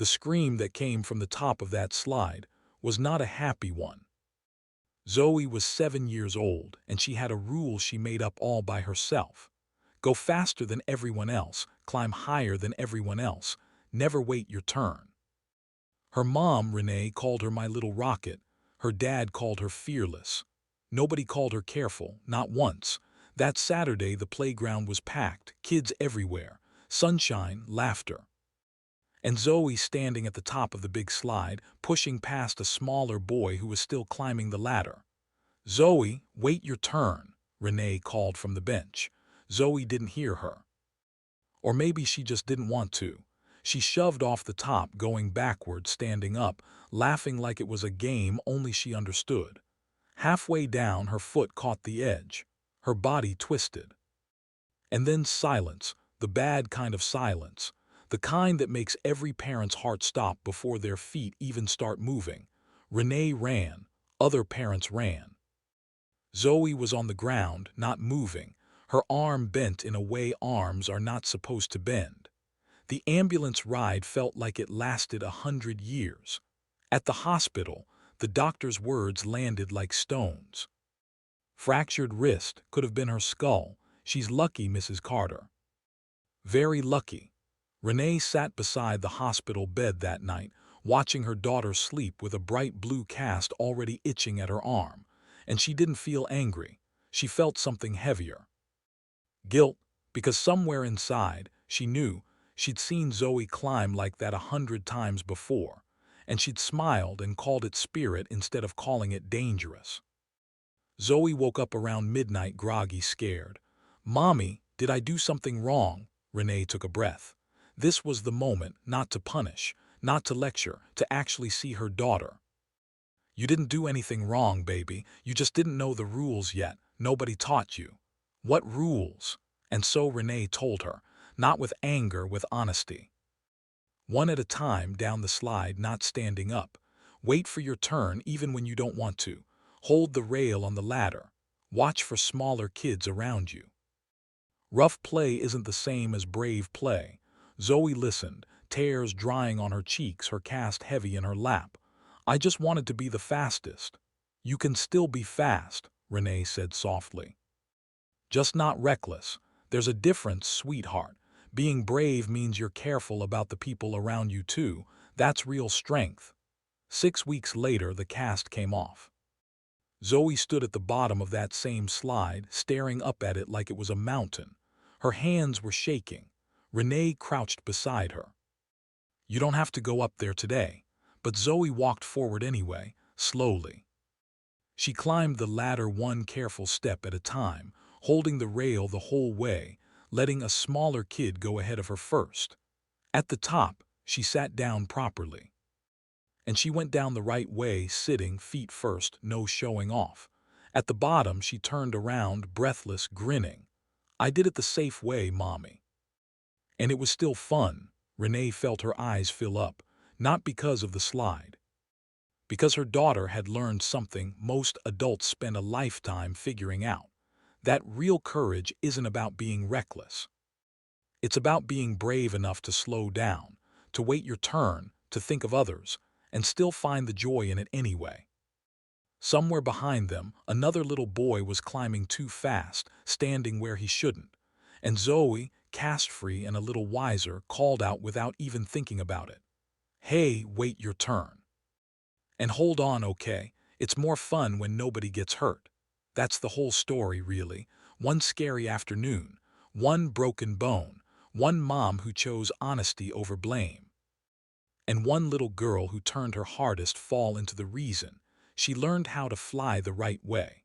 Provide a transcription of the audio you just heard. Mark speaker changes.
Speaker 1: The scream that came from the top of that slide was not a happy one. Zoe was 7 years old, and she had a rule she made up all by herself. Go faster than everyone else, climb higher than everyone else, never wait your turn. Her mom, Renee, called her my little rocket. Her dad called her fearless. Nobody called her careful, not once. That Saturday the playground was packed, kids everywhere, sunshine, laughter. And Zoe standing at the top of the big slide, pushing past a smaller boy who was still climbing the ladder. "Zoe, wait your turn," Renee called from the bench. Zoe didn't hear her. Or maybe she just didn't want to. She shoved off the top, going backward, standing up, laughing like it was a game only she understood. Halfway down, her foot caught the edge. Her body twisted. And then silence, the bad kind of silence, the kind that makes every parent's heart stop before their feet even start moving. Renee ran. Other parents ran. Zoe was on the ground, not moving, her arm bent in a way arms are not supposed to bend. The ambulance ride felt like it lasted 100 years. At the hospital, the doctor's words landed like stones. Fractured wrist, could have been her skull. She's lucky, Mrs. Carter. Very lucky. Renee sat beside the hospital bed that night, watching her daughter sleep with a bright blue cast already itching at her arm. And she didn't feel angry. She felt something heavier. Guilt, because somewhere inside, she knew she'd seen Zoe climb like that 100 times before, and she'd smiled and called it spirit instead of calling it dangerous. Zoe woke up around midnight, groggy, scared. "Mommy, did I do something wrong?" Renee took a breath. This was the moment, not to punish, not to lecture, to actually see her daughter. "You didn't do anything wrong, baby. You just didn't know the rules yet. Nobody taught you." "What rules?" And so Renee told her, not with anger, with honesty. One at a time down the slide, not standing up. Wait for your turn even when you don't want to. Hold the rail on the ladder. Watch for smaller kids around you. Rough play isn't the same as brave play. Zoe listened, tears drying on her cheeks, her cast heavy in her lap. "I just wanted to be the fastest." "You can still be fast," Renee said softly. "Just not reckless. There's a difference, sweetheart. Being brave means you're careful about the people around you too. That's real strength." 6 weeks later, the cast came off. Zoe stood at the bottom of that same slide, staring up at it like it was a mountain. Her hands were shaking. Renee crouched beside her. "You don't have to go up there today." But Zoe walked forward anyway, slowly. She climbed the ladder one careful step at a time, holding the rail the whole way, letting a smaller kid go ahead of her first. At the top, she sat down properly. And she went down the right way, sitting, feet first, no showing off. At the bottom, she turned around, breathless, grinning. "I did it the safe way, Mommy." And it was still fun. Renee felt her eyes fill up, not because of the slide. Because her daughter had learned something most adults spend a lifetime figuring out. That real courage isn't about being reckless. It's about being brave enough to slow down, to wait your turn, to think of others, and still find the joy in it anyway. Somewhere behind them, another little boy was climbing too fast, standing where he shouldn't. And Zoe, cast-free and a little wiser, called out without even thinking about it. "Hey, wait your turn. And hold on, okay? It's more fun when nobody gets hurt." That's the whole story, really. One scary afternoon, one broken bone, one mom who chose honesty over blame, and one little girl who turned her hardest fall into the reason she learned how to fly the right way.